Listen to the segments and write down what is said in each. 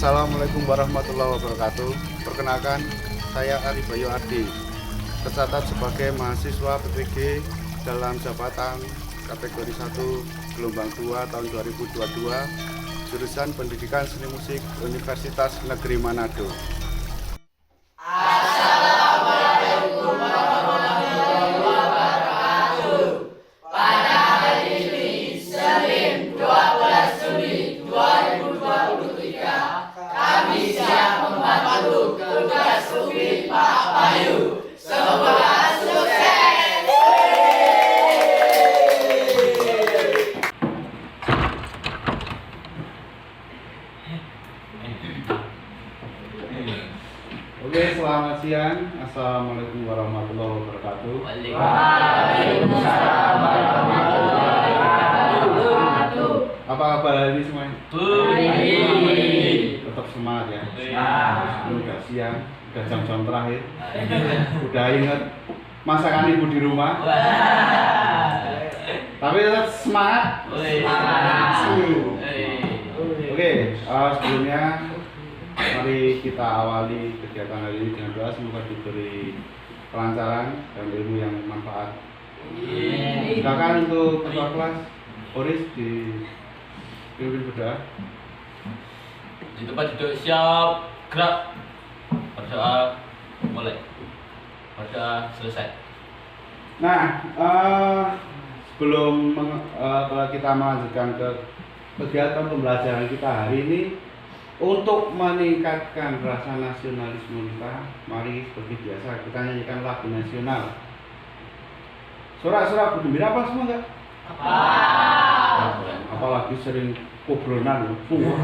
Assalamualaikum warahmatullahi wabarakatuh. Perkenalkan, saya Ari Bayu Ardi, tercatat sebagai mahasiswa PPG dalam jabatan kategori 1 gelombang 2 tahun 2022, jurusan Pendidikan Seni Musik Universitas Negeri Manado. Assalamualaikum warahmatullahi wabarakatuh. Pada hari ini, Senin 12 Juni 2023, kami siap membantu tugas UPI Pak Bayu. Semoga sukses! Oke, selamat siang. Assalamualaikum warahmatullahi wabarakatuh. Waalaikumsalam warahmatullahi wabarakatuh. Apa kabar hari ini semuanya? Tetap semangat ya. Udah siang, udah jam-jam terakhir. Udah ingat masakan ibu di rumah. Tapi tetap semangat. Oke, sebelumnya mari kita awali kegiatan hari ini dengan doa semoga diberi kelancaran dan ilmu yang bermanfaat. Silakan untuk ketua kelas Boris dipimpin berdoa. Di tempat duduk siap, gerak. Berdoa mulai. Berdoa selesai. Nah, sebelum kita melanjutkan ke kegiatan pembelajaran kita hari ini, untuk meningkatkan rasa nasionalisme kita, mari seperti biasa kita nyanyikan lagu nasional. Sorak-sorak bergembira apa semua enggak? Apalagi sering kobronan,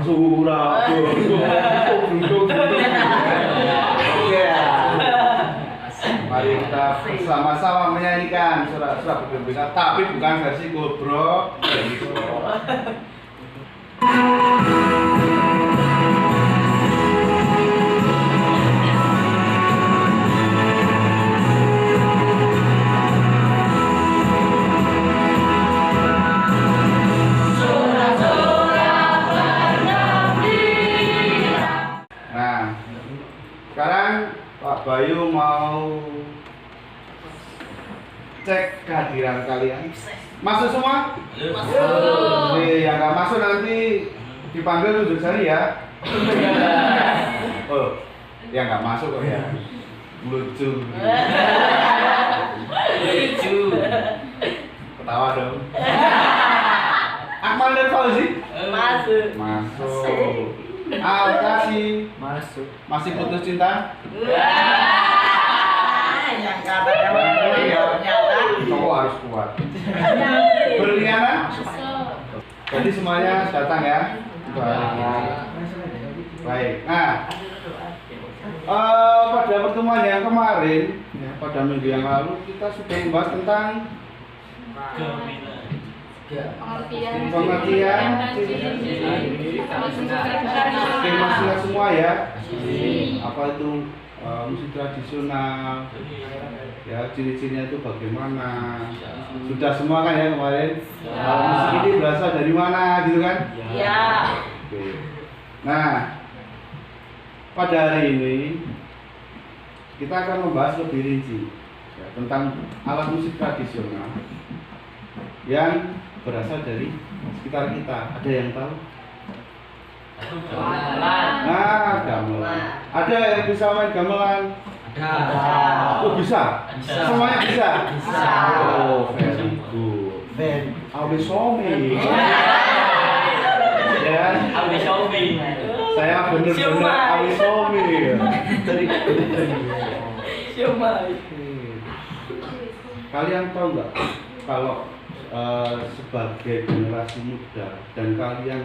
surat, mari kita bersama-sama menyanyikan sorak-sorak bergembira, tapi bukan versi gobrok. Sekarang Pak Bayu mau cek kehadiran kalian. Masuk semua? Masuk. Yang nggak masuk nanti dipanggil tunjuk jari ya. Oh, yang nggak masuk kok ya. Lucu. Lucu. Ketawa dong. Akmal dan Fauzi? Masuk. Masuk. Alkasi Masuk. masih putus cinta? Yang katanya Cowok harus kuat. Berliana? Jadi semuanya datang ya. Baik. Nah, pada pertemuan yang kemarin, ya, pada minggu yang lalu kita sudah membahas tentang pengertian skema semua ya. Apa itu musik tradisional, ya ciri-cirinya itu bagaimana, sudah semua kan ya kemarin. Musik ini berasal dari mana gitu kan? Ya. Oke. Nah, pada hari ini kita akan membahas lebih rinci ya, tentang alat musik tradisional yang berasal dari sekitar kita. Ada yang tahu? Nah, gamelan. Ada yang bisa main gamelan? Oh, bisa? Semuanya bisa? Oh, very good. Awi Somi. Ya, saya benar-benar Awi Somi. Kalian tahu nggak kalau sebagai generasi muda dan kalian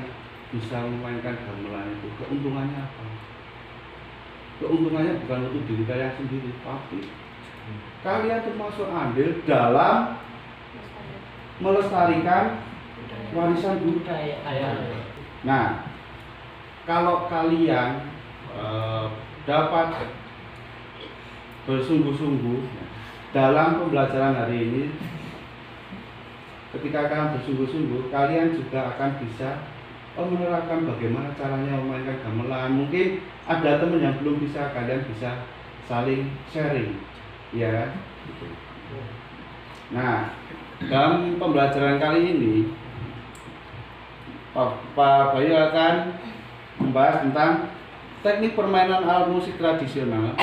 bisa memainkan gamelan itu keuntungannya apa? Keuntungannya bukan untuk diri kalian sendiri, tapi kalian termasuk andil dalam melestarikan warisan budaya. Nah, kalau kalian dapat bersungguh-sungguh dalam pembelajaran hari ini, ketika kalian bersungguh-sungguh, kalian juga akan bisa menerapkan bagaimana caranya memainkan gamelan. Mungkin ada teman yang belum bisa, kalian bisa saling sharing, ya kan? Gitu. Nah, dalam pembelajaran kali ini Pak Bayu akan membahas tentang teknik permainan alat musik tradisional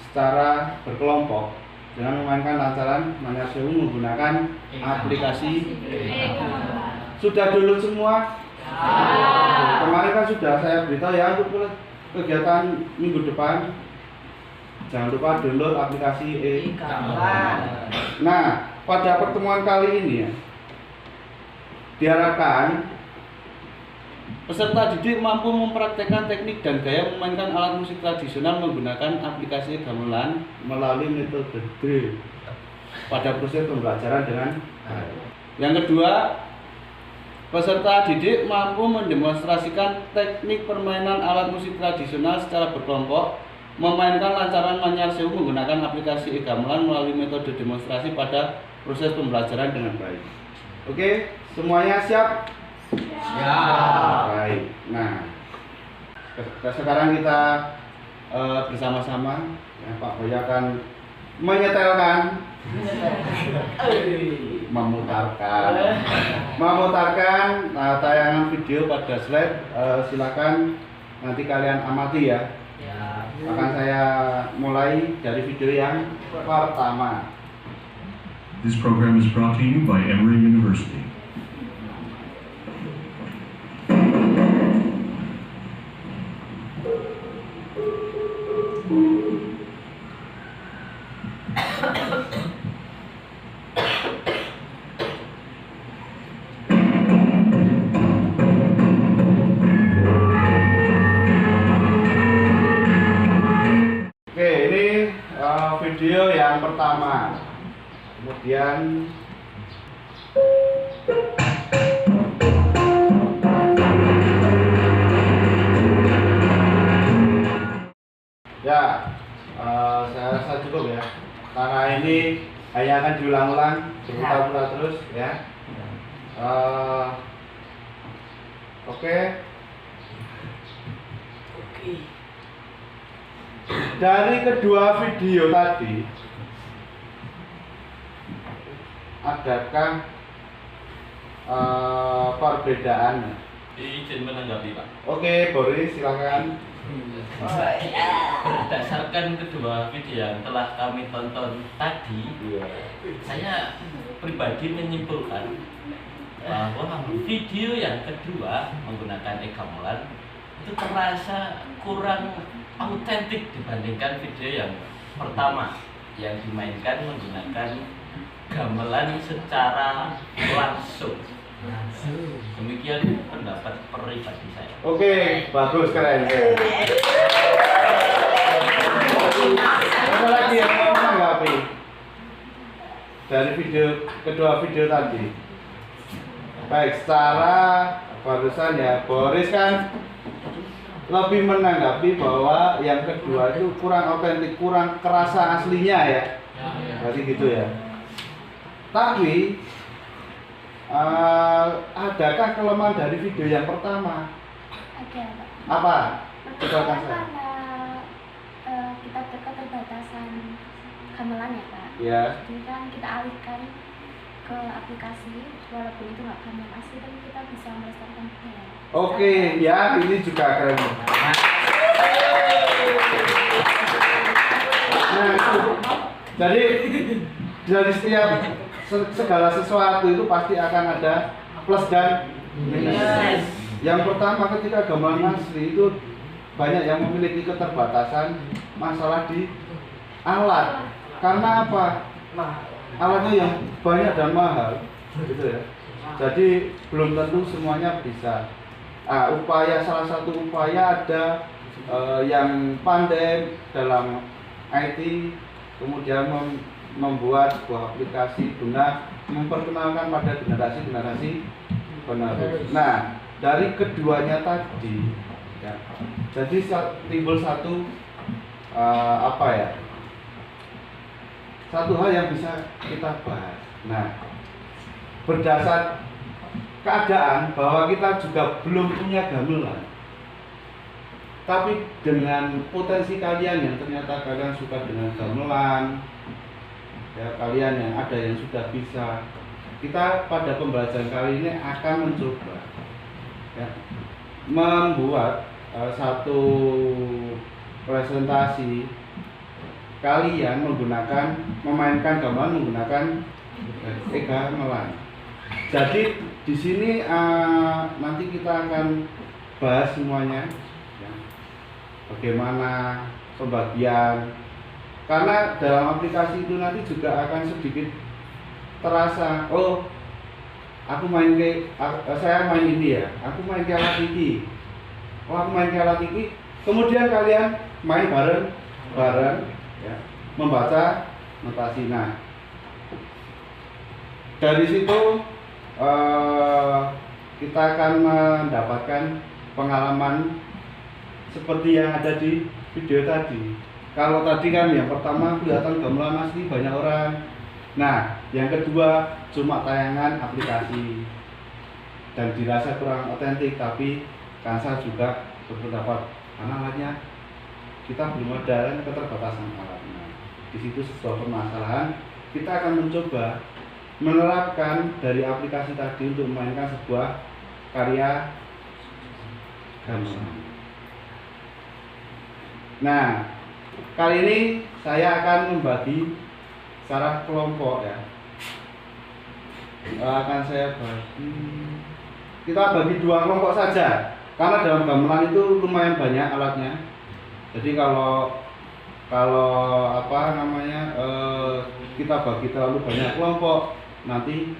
secara berkelompok dengan memainkan lancaran Manyar Sewu menggunakan aplikasi. Sudah download semua? Kemarin kan sudah saya beritahu ya, untuk kegiatan minggu depan jangan lupa download aplikasi Nah, pada pertemuan kali ini ya, diharapkan peserta didik mampu mempraktekkan teknik dan gaya memainkan alat musik tradisional menggunakan aplikasi gamelan melalui metode drill pada proses pembelajaran dengan baik. Yang kedua, peserta didik mampu mendemonstrasikan teknik permainan alat musik tradisional secara berkelompok, memainkan lancaran Manyar Sewu menggunakan aplikasi gamelan melalui metode demonstrasi pada proses pembelajaran dengan baik. Oke, semuanya siap? Baik. Nah, sekarang kita bersama-sama ya, Pak Boy akan menyetelkan, memutarkan tayangan video pada slide. Silakan nanti kalian amati ya. Akan saya mulai dari video yang pertama. This program is brought to you by Emory University. Oke, ini video yang pertama. Kemudian ya, saya rasa cukup ya, karena ini hanya akan diulang-ulang berputar-putar terus ya. Oke. Dari kedua video tadi, adakah perbedaannya? Izin menanggapi Pak. Oke, Boris silakan. Berdasarkan kedua video yang telah kami tonton tadi, saya pribadi menyimpulkan bahwa video yang kedua menggunakan gamelan itu terasa kurang autentik dibandingkan video yang pertama yang dimainkan menggunakan gamelan secara langsung. Demikian pendapat pribadi saya. Oke, bagus, keren. Apa lagi yang mau menanggapi dari kedua video tadi? Baik, secara barusan ya, Boris kan lebih menanggapi bahwa yang kedua itu kurang autentik, kurang kerasa aslinya ya. Berarti gitu ya. Tapi adakah kelemahan dari video yang pertama? Ada, Pak. Apa? Pertama Misalkan saya. karena kita keterbatasan gamelan ya, Pak. Ya. Jadi kan kita alihkan ke aplikasi, walaupun itu nggak gamelan asli, tapi kita bisa melestarikan budaya. Oke, ya ini juga keren. Nah, itu. Jadi dari setiap segala sesuatu itu pasti akan ada plus dan minus. Yang pertama, ketika gamelan asli itu banyak yang memiliki keterbatasan masalah di alat. Karena apa? Alatnya yang banyak dan mahal, gitu ya. Jadi belum tentu semuanya bisa. Salah satu upaya ada yang pandai dalam IT, kemudian membuat sebuah aplikasi guna memperkenalkan pada generasi-generasi penerus. Nah, dari keduanya tadi, ya, jadi timbul satu satu hal yang bisa kita bahas. Nah, keadaan bahwa kita juga belum punya gamelan, tapi dengan potensi kalian yang ternyata kalian suka dengan gamelan, ya, kalian yang ada yang sudah bisa, kita pada pembelajaran kali ini akan mencoba ya, membuat satu presentasi kalian memainkan gamelan menggunakan gamelan. Jadi di sini nanti kita akan bahas semuanya ya, bagaimana pembagian, karena dalam aplikasi itu nanti juga akan sedikit terasa, oh aku saya main ini ya, aku main ke alat ini, oh aku main ke alat ini, kemudian kalian main bareng ya, membaca notasi. Nah dari situ kita akan mendapatkan pengalaman seperti yang ada di video tadi. Kalau tadi kan yang pertama kelihatan gamelan asli banyak orang. Nah, yang kedua cuma tayangan aplikasi dan dirasa kurang otentik, tapi Kansa juga berpendapat karena alatnya kita belum ada keterbatasan alatnya. Di situ sebuah permasalahan, kita akan mencoba menerapkan dari aplikasi tadi untuk memainkan sebuah karya gamelan. Nah, kali ini saya akan membagi secara kelompok ya. Akan saya bagi, kita bagi 2 kelompok saja, karena dalam gamelan itu lumayan banyak alatnya. Jadi kalau kita bagi terlalu banyak kelompok, nanti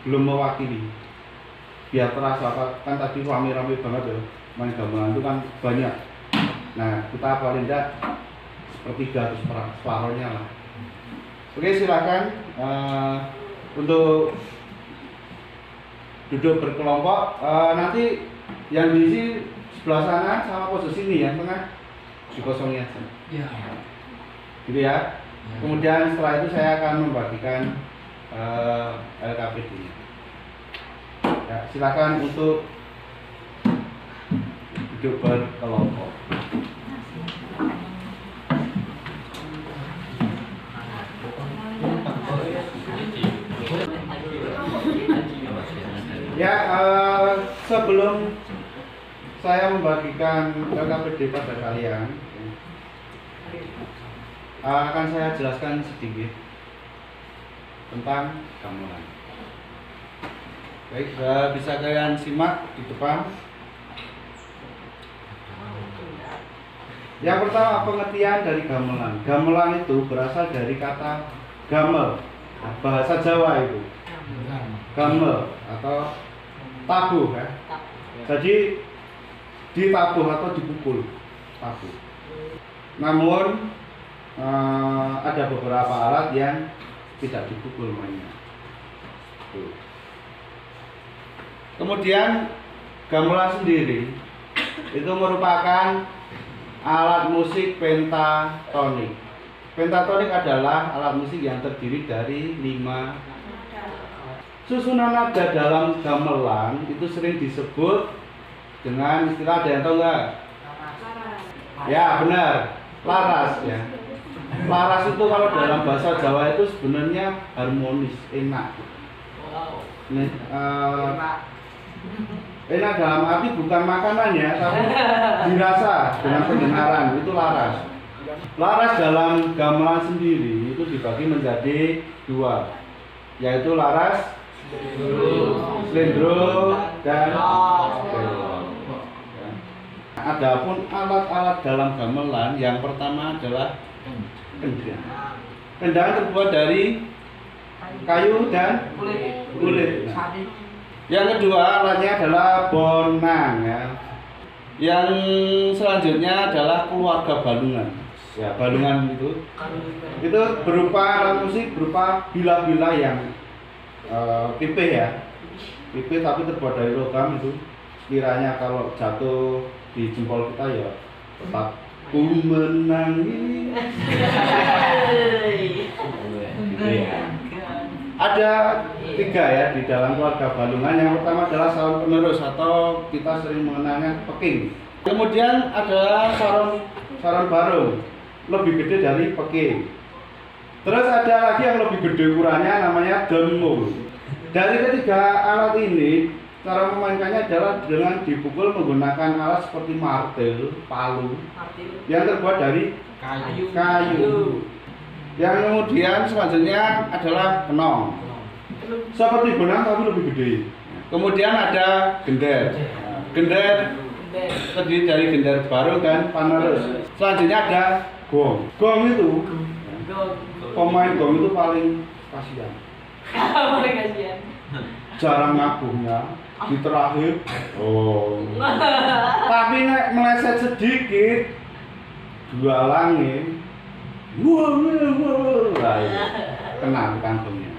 belum mewakili. Biar terasa, kan tadi rame-rame banget ya, main gamelan itu kan banyak. Nah, kita paling tidak sepertiga atau separuhnya lah. Oke, silakan untuk duduk berkelompok. Nanti yang diisi sebelah sana sama pojok sini, yang tengah dikosongi aja. Ya. Gitu ya. Kemudian setelah itu saya akan membagikan LKPD-nya. Ya, silakan untuk duduk berkelompok. Ya, sebelum saya membagikan LKPD pada kalian, akan saya jelaskan sedikit tentang gamelan. Baik, bisa kalian simak di depan. Yang pertama, pengertian dari gamelan. Gamelan itu berasal dari kata gamel, bahasa Jawa itu. Gamel atau tabuh ya. Jadi ditabuh atau dipukul, tabuh. Namun ada beberapa alat yang tidak dipukul mainnya. Kemudian gamelan sendiri itu merupakan alat musik pentatonik. Pentatonik adalah alat musik yang terdiri dari 5 susunan nada. Dalam gamelan itu sering disebut dengan istilah, ada yang tahu nggak? Ya benar, laras ya. Laras itu kalau dalam bahasa Jawa itu sebenarnya harmonis, enak. Enak dalam arti bukan makanannya, tapi dirasa dengan pendengaran, itu laras. Laras dalam gamelan sendiri itu dibagi menjadi 2, yaitu laras slendro dan spelo. Adapun alat-alat dalam gamelan, yang pertama adalah kendang. Kendang terbuat dari kayu dan kulit. Yang kedua alatnya adalah bonang ya. Yang selanjutnya adalah keluarga balungan. Ya, balungan itu berupa alat musik berupa bila-bila yang pipe ya. Pipe tapi terbuat dari logam itu. Kiranya kalau jatuh di jempol kita ya tetap ku menangis. Gitu ya. Ada tiga ya di dalam keluarga Balungan. Yang pertama adalah sarung penerus atau kita sering mengenalnya peking. Kemudian ada sarung barung, lebih gede dari peking. Terus ada lagi yang lebih gede ukurannya, namanya demul. Dari ketiga alat ini, cara memainkannya adalah dengan dipukul menggunakan alat seperti martil, palu, yang terbuat dari kayu. Yang kemudian selanjutnya adalah kenong, seperti benang tapi lebih gede. Kemudian ada gender. Gender terdiri dari gender barung dan panerus. Selanjutnya ada gong. Gong itu pemain gong itu paling kasihan. Jarang ngakunya di terakhir. Tapi nek meleset sedikit dua langit. Kena kantongnya.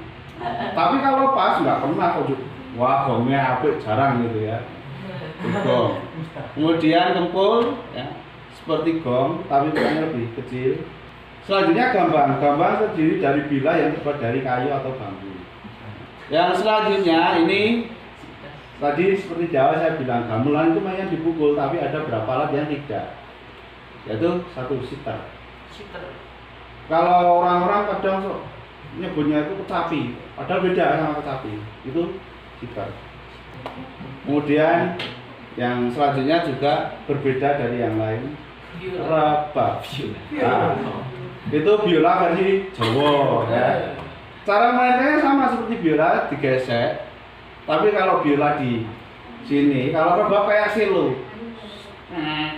Tapi kalau pas nggak pernah kok. Wah, gongnya apik, jarang gitu ya. Gong. Kemudian kempul ya, seperti gong tapi ukurannya lebih kecil. Selanjutnya gambang. Gambang terdiri dari bilah yang terbuat dari kayu atau bambu. Yang selanjutnya ini tadi seperti Jawa saya bilang gamelan itu mainnya dipukul, tapi ada beberapa alat yang tidak, yaitu satu sitar. Kalau orang-orang kadang nyebutnya itu kecapi, padahal beda sama kecapi. Itu sitar. Kemudian yang selanjutnya juga berbeda dari yang lain. Rebab. Nah, itu biola versi Jawa ya. Cara mainnya sama seperti biola, digesek. Tapi kalau biola di sini, kalau rebab kayak silo. Nah,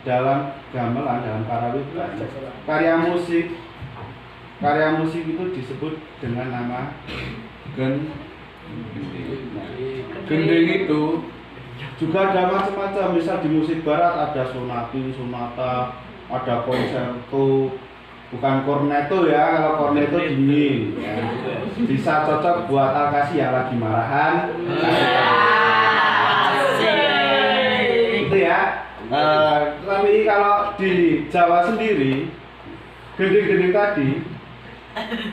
dalam gamelan, dalam karawit karya musik itu disebut dengan nama gending. Gending itu juga ada macam-macam. Misal di musik barat ada sonata, ada konserto, bukan cornetto ya. Kalau cornetto dingin ya. Bisa cocok buat Alkasi yang lagi marahan. Itu ya. Tapi kalau di Jawa sendiri, gending-gending tadi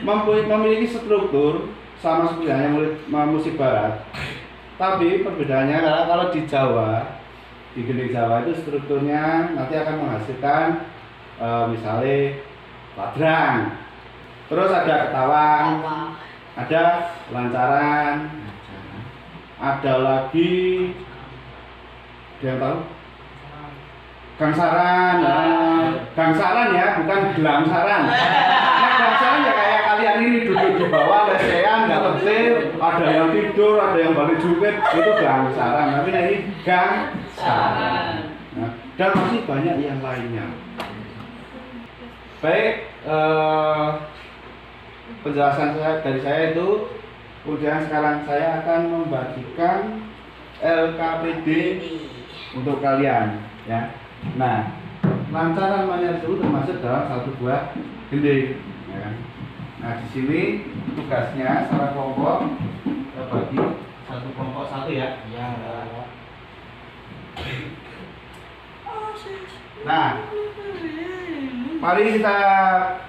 memiliki struktur sama seperti yang musik barat. Tapi perbedaannya adalah kalau di Jawa, di gending Jawa itu strukturnya nanti akan menghasilkan misalnya ladrang, terus ada ketawang, ada lancaran, ada lagi dia tahu gangsaran. Gangsaran ya, bukan gelangsaran. Gangsaran ya kayak kalian ini duduk di bawah lesehan, nggak tertib, ada yang tidur, ada yang balik jungkit, itu gangsaran. Tapi ini gangsaran. Nah, dan masih banyak yang lainnya. Baik, penjelasan dari saya itu. Kemudian sekarang saya akan membagikan LKPD untuk kalian ya. Nah, lancaran manyar itu termasuk dalam satu buah gending ya. Nah, di sini tugasnya secara kelompok kita bagi satu kelompok satu ya. Nah, mari kita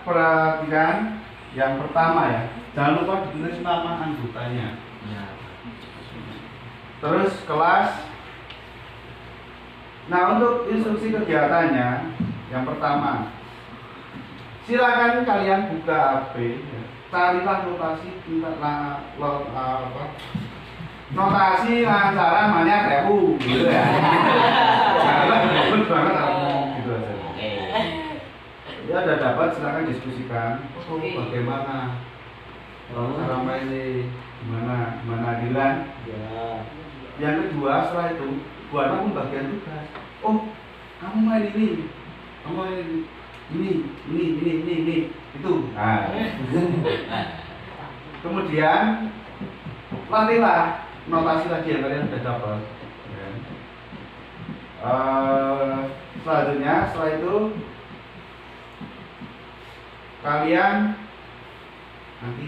perhatikan yang pertama ya. Jangan lupa ditulis nama anggotanya. Terus kelas. Nah, untuk instruksi kegiatannya, yang pertama, silakan kalian buka HP, carilah notasi notasi lancaran manyar rewu, gitu ya. Bagus banget gitu aja. Ya udah dapat, silakan diskusikan. Bagaimana cara mainnya, gimana Dilan? Ya. Yang kedua setelah itu buatlah pembagian tugas. Oh, kamu main ini, kamu main ini, itu. Nah. Kemudian latihlah notasi lagi yang kalian sudah dapat. Selanjutnya, setelah itu kalian nanti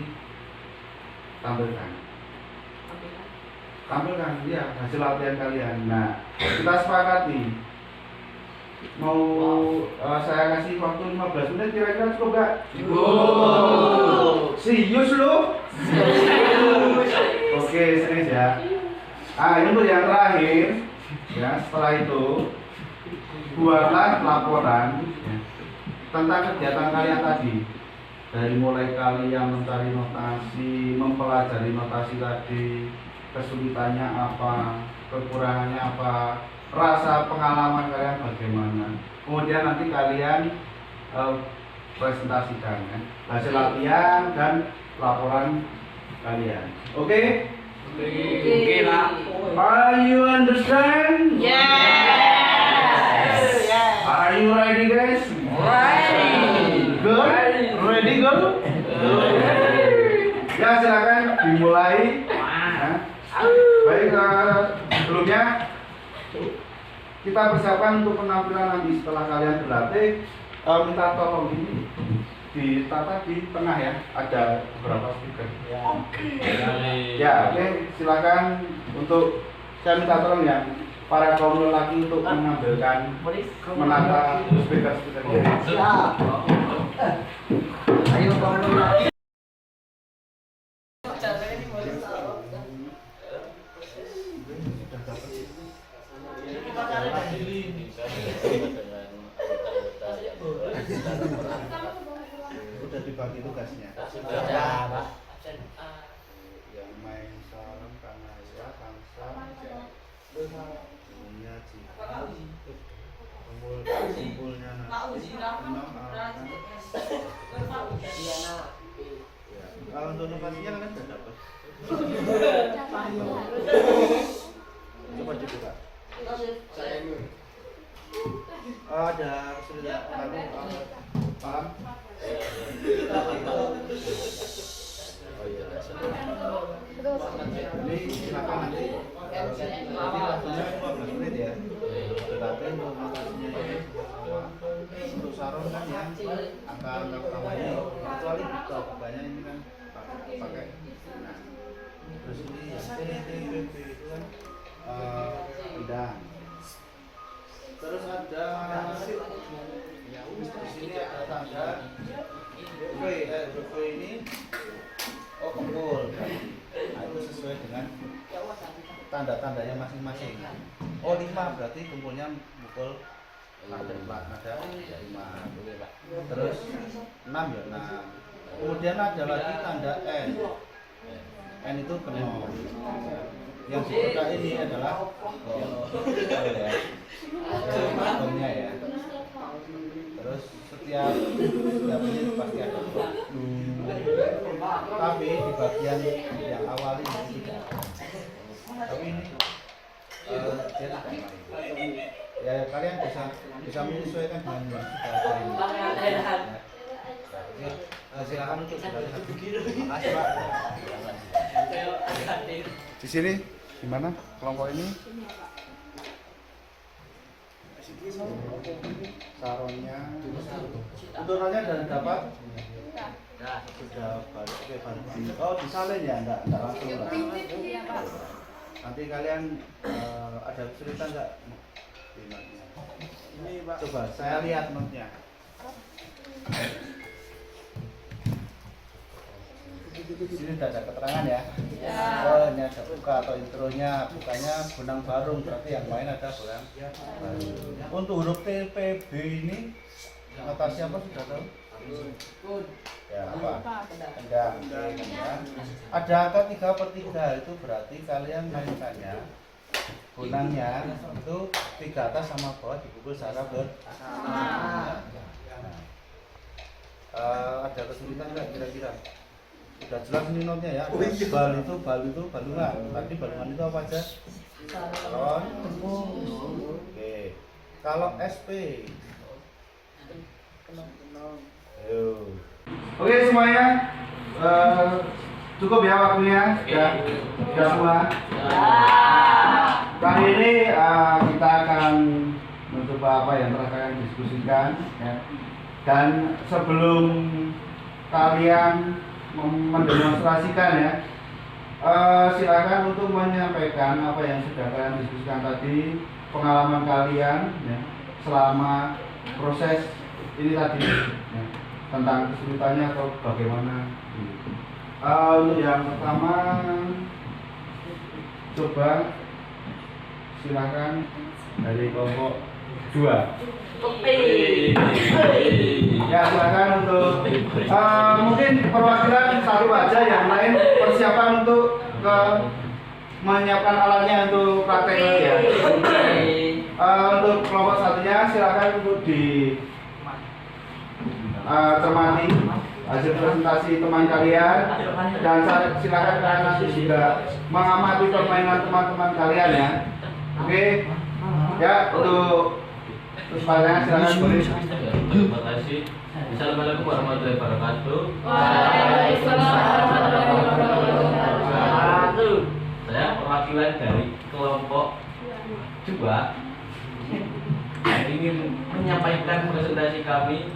tampilkan ya hasil latihan kalian. Nah, kita sepakati Mau saya kasih waktu 15 menit kira-kira cukup nggak? Cukup. Serius lo? Oke, serius ya. Ini untuk yang terakhir, ya. Setelah itu buatlah laporan ya, tentang kegiatan kalian tadi. Dari mulai kalian mencari notasi, mempelajari notasi tadi, kesulitannya apa, kekurangannya apa, rasa pengalaman kalian bagaimana. Kemudian nanti kalian presentasikan ya, hasil latihan dan laporan kalian. Oke? Oke lah. Are you understand? Yes. Are you ready, guys? Ready. Good? Ready, good? Ya, silakan dimulai. Ya. Baik, sebelumnya kita persiapkan untuk penampilan nanti setelah kalian berlatih. Minta tolong ini ditata di tengah ya, ada beberapa speaker. Ya, oke, silakan untuk saya minta tolong ya para kaum lelaki untuk mengambilkan menata speaker-speakernya. Ayo kamu lagi. Udah dibagi tugasnya. Yang main salam kanaya bangsa punya kumpulnya nanti kalau untuk notasinya kan sudah dapat. Coba dibuka. Ada kesulitan paham? Ini silakan nanti waktunya 15 menit ya. Berlatih untuk notasinya ini sama. Untuk saron kan ya angka utamanya kecuali banyak ini kan pakai. Nah, terus ini yang T itu kan pedang. Terus ada di sini ada tanda V ini kempul. Nah, itu sesuai dengan tanda-tandanya masing-masing. 5 berarti kumpulnya mukul nada 5. Terus 6 ya 6. Kemudian ada lagi tanda N. N itu penuh. Yang dibuka ini adalah gongnya ya. Terus setiap ini pasti ada tapi di bagian yang awal ini tidak. Tapi ini dia tidak main. Ya kalian bisa menyesuaikan dengan yang sudah ada ini. Ya, silakan untuk berlatih. Makasih Pak. Di sini gimana kelompok ini? Saronnya, unturannya dan dapat? Sudah balik ke balik. Oh disalin ya, enggak langsung lah. Nanti kalian ada kesulitan enggak? Ini Pak. Coba saya lihat notnya. Di sini tidak ada keterangan ya. Oh, ini ada buka atau intronya, bukanya benang barung, berarti yang main ada benang barung. Untuk huruf T, P, B ini notasi apa sudah tahu? Ya apa? Kendang. Ada angka 3/3 itu berarti kalian mainkannya benangnya itu 3 atas sama bawah dipukul secara bersama. Ada kesulitan nggak kira-kira? Udah jelas ini notnya ya. Bal itu balungan. Tadi balungan itu apa aja? Saron. Oke. Kalau SP. Oke semuanya. Cukup ya waktunya. Sudah semua. Kali ini kita akan mencoba apa yang telah kalian diskusikan ya. Dan sebelum kalian mendemonstrasikan ya, silakan untuk menyampaikan apa yang sudah kalian diskusikan tadi, pengalaman kalian ya, selama proses ini tadi ya, tentang kesulitannya atau bagaimana. Untuk yang pertama, coba silakan dari kelompok 2. Ya, silakan untuk mungkin perwakilan satu aja, yang lain persiapan untuk menyiapkan alatnya untuk praktek nanti ya. Untuk kelompok satunya silakan untuk di cermati hasil presentasi teman kalian, dan silakan kalian nanti juga mengamati permainan teman-teman kalian ya. Oke, ya untuk kesempatan silakan boleh. Terima kasih. Assalamualaikum warahmatullahi wabarakatuh. Waalaikumsalam warahmatullahi wabarakatuh. Saya perwakilan dari kelompok 2 yang ingin menyampaikan presentasi kami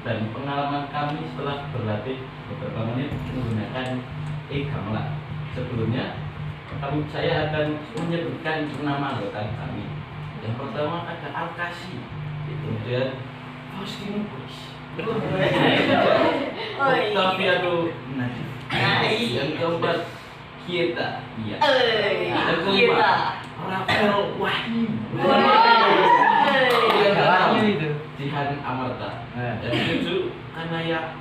dan pengalaman kami setelah berlatih beberapa menit menggunakan e-gamelan. Sebelumnya, saya akan menyebutkan nama anggota kami. Yang pertama ada Alkasi, kemudian Faustino Boys, Octaviano Nadif, yang keempat Kieta, iya. Yang kelima Rafael Wahyu, yang keenam Jihan Amarta, yang ketujuh Kanaya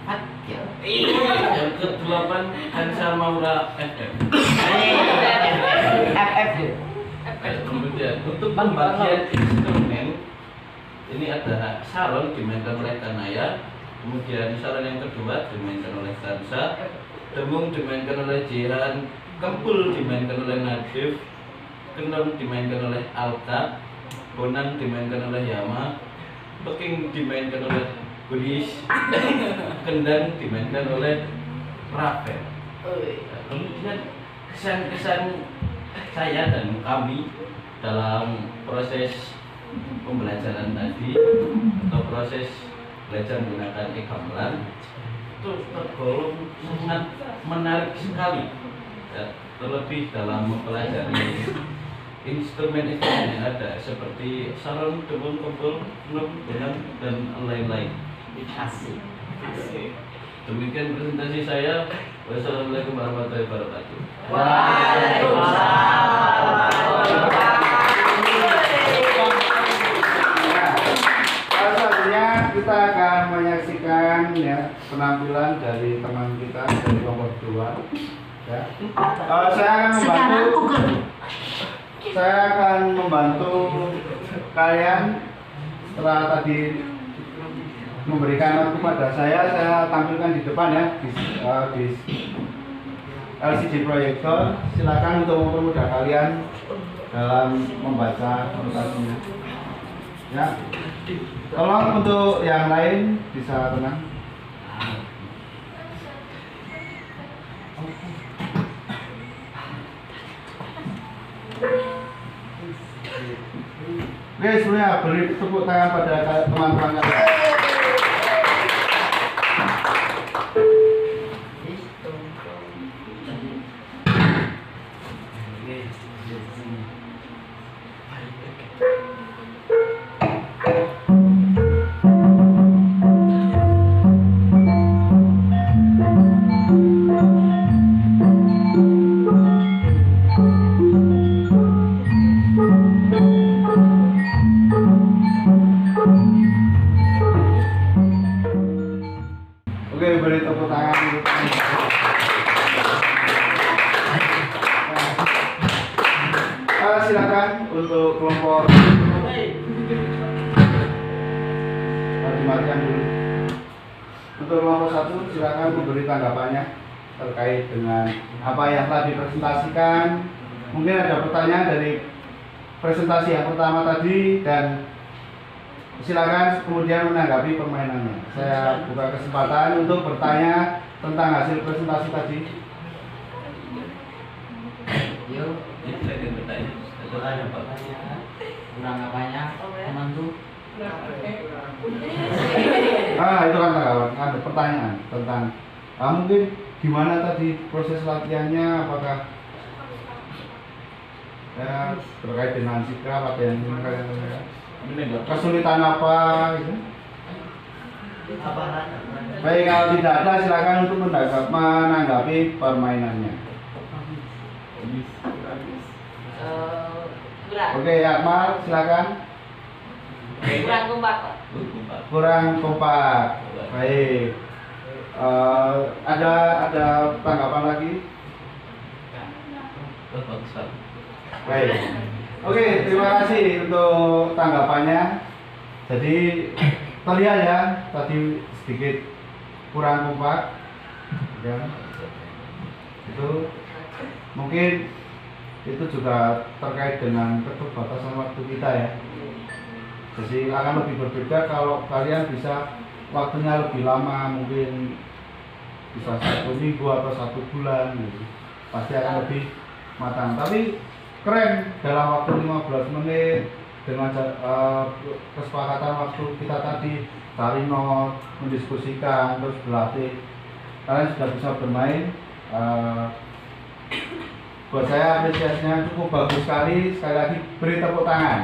Fatkil, yang ke-8 Hansa Maura FM. Kemudian untuk pembagian instrumen ini ada saron dimainkan oleh Kanaya, kemudian saron yang kedua dimainkan oleh Kansa, dengung dimainkan oleh Jihan, kempul dimainkan oleh Nadif, kendang dimainkan oleh Alka, bonang dimainkan oleh Yama, peking dimainkan oleh Gulis, kendang dimainkan oleh Rafael. Kemudian kesan-kesan saya dan kami dalam proses pembelajaran tadi atau proses belajar menggunakan e-gamelan itu tergolong sangat menarik sekali ya, terlebih dalam mempelajari instrumen-instrumen yang ada seperti saron, debun, kempul, belum, benang, dan lain-lain. Asik. Demikian presentasi saya. Wassalamualaikum warahmatullahi wabarakatuh. Selanjutnya kita akan menyaksikan ya penampilan dari teman kita dari kelompok 2. Ya. Saya akan membantu kalian setelah tadi memberikan waktu kepada saya tampilkan di depan ya di LCD proyektor. Silakan untuk mempermudah kalian dalam membaca notasinya. Ya, tolong untuk yang lain bisa tenang. Oke, semuanya beri tepuk tangan pada teman-teman kalian. Oke, beri tepuk tangan untuk silakan untuk kelompok dimatikan dulu. Untuk kelompok 1 silakan memberi tanggapannya terkait dengan apa yang telah dipresentasikan. Mungkin ada pertanyaan dari presentasi yang pertama tadi, dan silakan kemudian menanggapi permainannya. Saya buka kesempatan untuk bertanya tentang hasil presentasi tadi. Yuk, Saya bertanya. ada pertanyaan. Kurang apanya, teman tuh? Itu kan kawan, ada pertanyaan tentang mungkin gimana tadi proses latihannya, apakah ya terkait dengan sikap apa yang ingin kalian tanyakan? Ini enggak kesulitan apa gitu. Baik, kalau tidak ada silakan untuk menanggapi permainannya. Oke, Akmal silakan. Kurang kompak, Pak. Kurang kompak. Baik. Ada tanggapan lagi? Baik. Oke, terima kasih untuk tanggapannya. Jadi terlihat ya tadi sedikit kurang kompak, ya. Itu mungkin itu juga terkait dengan keterbatasan waktu kita ya. Jadi akan lebih berbeda kalau kalian bisa waktunya lebih lama, mungkin bisa 1 minggu atau 1 bulan gitu. Pasti akan lebih matang. Tapi keren dalam waktu 15 menit dengan kesepakatan waktu kita tadi cari not, mendiskusikan, terus berlatih. Kalian sudah bisa bermain. Buat saya apresiasinya cukup bagus sekali. Sekali lagi beri tepuk tangan.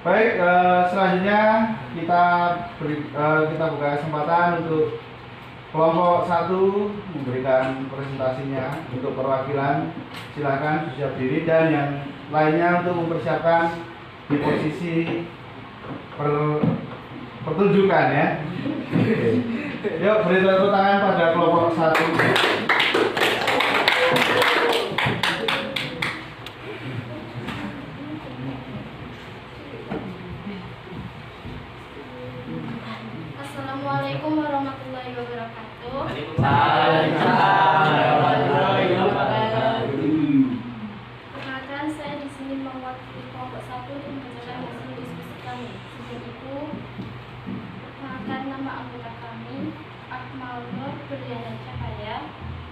Baik, selanjutnya kita buka kesempatan untuk kelompok 1 memberikan presentasinya untuk perwakilan. Silakan siap diri dan yang lainnya untuk mempersiapkan di posisi pertunjukan ya. Yuk beri tepuk tangan pada kelompok 1. Assalamualaikum warahmatullahi wabarakatuh. Perkenalkan, saya di sini mewakili kelompok 1 untuk membacakan hasil diskusi kami. Sejak itu, perkenalkan nama anggota kami, Akmal Nur Berliana Cahaya,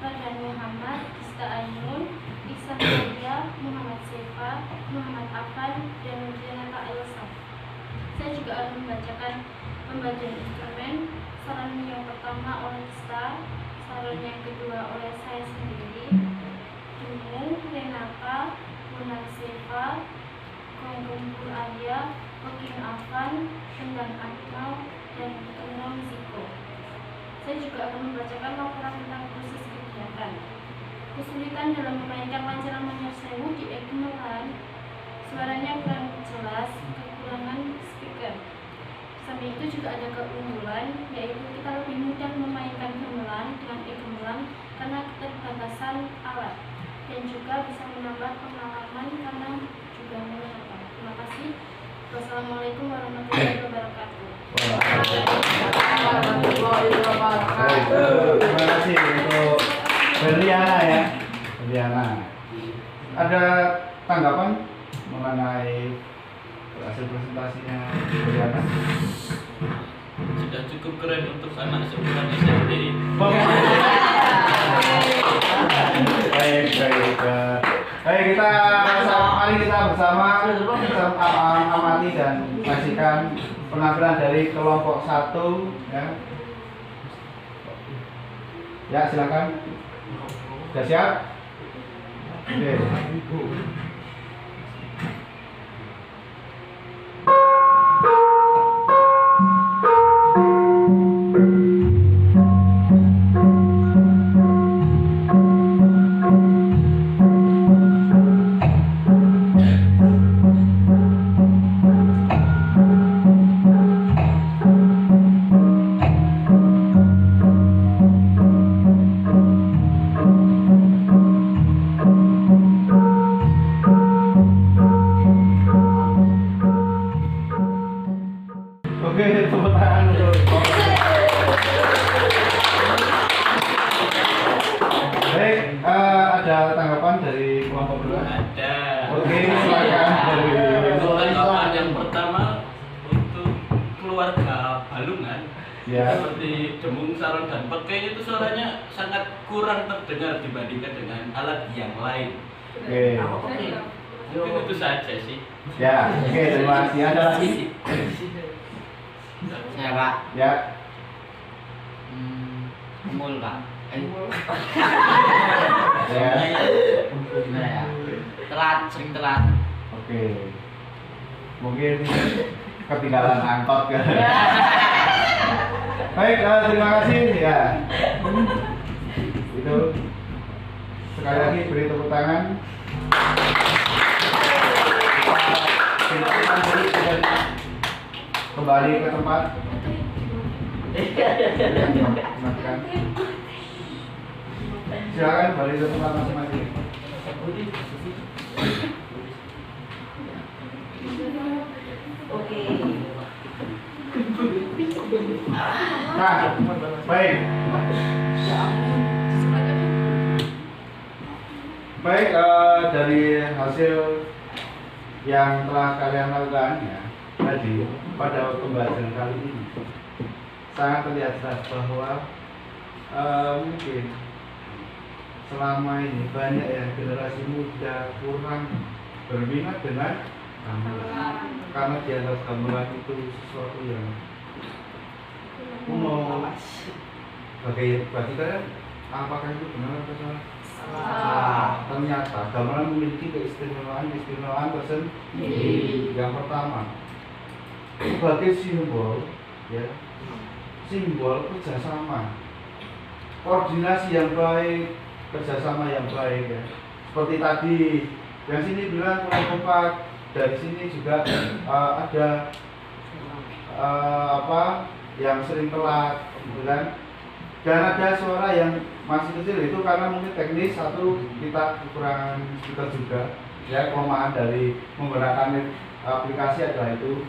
Farhan Muhammad, Ista Ainun, Ihsan Maria, Muhammad Sefa, Muhammad Afan, dan Renata Elsa. Saya juga akan membacakan pembagian instrumen. Saran yang pertama oleh Ista, saran yang kedua oleh saya sendiri, Dungu, Renata, Muhammad Sefa, Konggempur Arya, Koking Afan, Kendang Akmal, dan Kenom Ziko. Saya juga akan membacakan laporan tentang proses kegiatan. Kesulitan dalam memainkan Lancaran Manyar Sewu di Gamelan, suaranya kurang jelas, kekurangan speaker. Samping itu juga ada keunggulan, yaitu kita lebih mudah memainkan gamelan dengan gamelan karena keterbatasan alat, dan juga bisa menambah pengalaman karena juga menyenangkan. Terima kasih. Wassalamualaikum warahmatullahi wabarakatuh. Baik, terima kasih untuk Berliana ya. Berliana. Ada tanggapan mengenai hasil presentasinya Berliana? Sudah cukup keren untuk anak sekolah SMP. Baik, mari kita bersama amati dan saksikan penampilan dari kelompok 1 ya. Ya, silakan. Sudah siap? Oke. Oke, tepuk tangan untuk baik, ada tanggapan dari kelompok berdua? Ada. Oke, silakan dari Untuk tanggapan yang pertama untuk keluarga Balungan, ya. seperti Demung, Saron, dan Pekeng itu suaranya sangat kurang terdengar dibandingkan dengan alat yang lain. Oke. Mungkin itu saja sih. Ya, oke, terima kasih. Ada lagi? Saya, Pak. Ya. Umul, Pak. Ya. Gimana ya? Telat, sering telat. Oke. Oke. Mungkin ketinggalan angkot kan. Baik, terima kasih ya. Itu sekali lagi beri tepuk tangan. Silakan kembali ke tempat. Silakan kembali ke tempat masing-masing. Oke. Nah, baik. Baik, dari hasil yang telah kalian lakukan ya tadi pada pembelajaran kali ini sangat terlihat jelas bahwa mungkin selama ini banyak ya generasi muda kurang berminat dengan gamelan karena dianggap gamelan itu sesuatu yang kuno. Bagi kalian apakah itu benar atau salah? Ternyata gamelan memiliki keistimewaan tersendiri. Yang pertama, sebagai simbol ya, simbol kerjasama, koordinasi yang baik, kerjasama yang baik ya. Seperti tadi yang sini bilang kurang kompak, dari sini juga ada yang sering telat gitu kan. Dan ada suara yang masih kecil, itu karena mungkin teknis, satu kita kekurangan speaker juga ya, kelemahan dari menggunakan aplikasi adalah itu.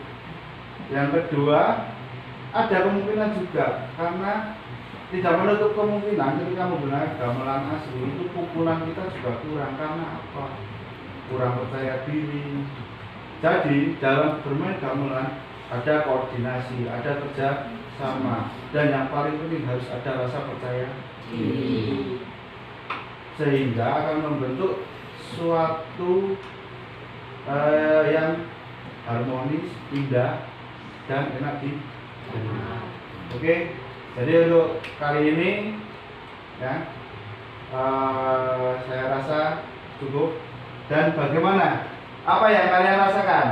Yang kedua, ada kemungkinan juga karena tidak menutup kemungkinan ketika menggunakan gamelan asli itu pukulan kita juga kurang. Karena apa? Kurang percaya diri. Jadi dalam bermain gamelan ada koordinasi, ada kerja sama, dan yang paling penting harus ada rasa percaya diri, sehingga akan membentuk suatu yang harmonis, indah, dan enak di. Oke, jadi untuk kali ini ya saya rasa cukup. Dan bagaimana? Apa yang kalian rasakan?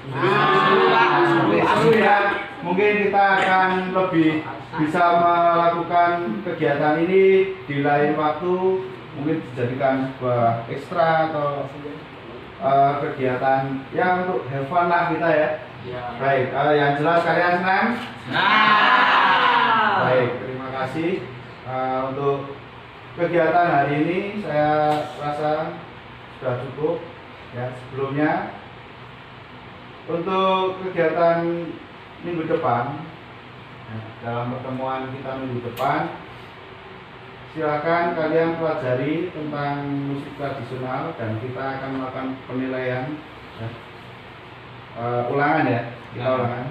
Seru ya. Mungkin kita akan lebih bisa melakukan kegiatan ini di lain waktu, mungkin dijadikan sebuah ekstra atau kegiatan yang untuk have fun lah kita ya. Baik, yang jelas kalian senang? Baik, terima kasih untuk kegiatan hari ini. Saya rasa sudah cukup ya. Sebelumnya untuk kegiatan minggu depan ya, dalam pertemuan kita minggu depan, silakan kalian pelajari tentang musik tradisional dan kita akan melakukan penilaian ya. Ulangan ya, kita ulangan.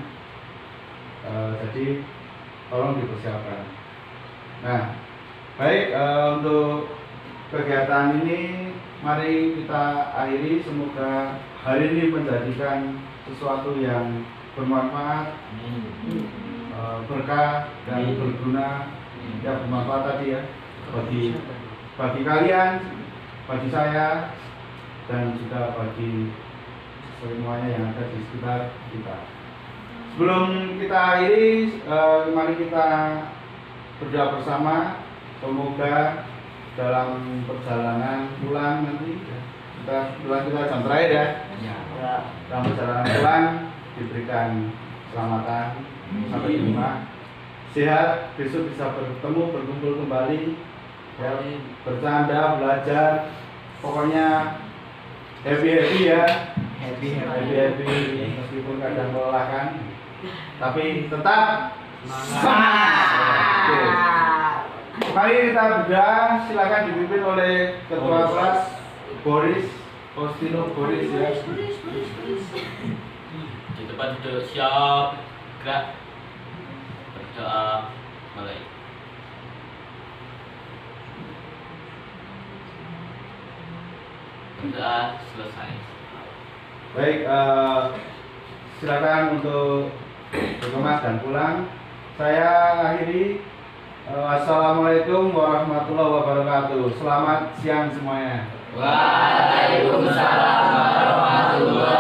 Jadi tolong dipersiapkan. Nah, baik, untuk kegiatan ini mari kita akhiri. Semoga hari ini menjadikan sesuatu yang bermanfaat, berkah dan berguna. Ya, bermanfaat tadi ya bagi kalian, bagi saya, dan juga bagi semuanya yang ada di sekitar kita. Sebelum kita akhiri, mari kita berdoa bersama. Semoga dalam perjalanan pulang nanti kita jam terakhir ya. Dalam perjalanan pulang diberikan keselamatan sampai di rumah, sehat, besok bisa bertemu, berkumpul kembali ya, bercanda, belajar, pokoknya happy ya, happy meskipun kadang melelahkan, tapi tetap semangat. Oke. Mari kita berdoa. Silakan dipimpin oleh Ketua Kelas Faustino Boris ya. Di tempat duduk siap, gerak, berdoa mulai. Berdoa selesai. Baik, silakan untuk berkemas dan pulang. Saya akhiri. Assalamualaikum warahmatullahi wabarakatuh. Selamat siang semuanya. Waalaikumsalam warahmatullahi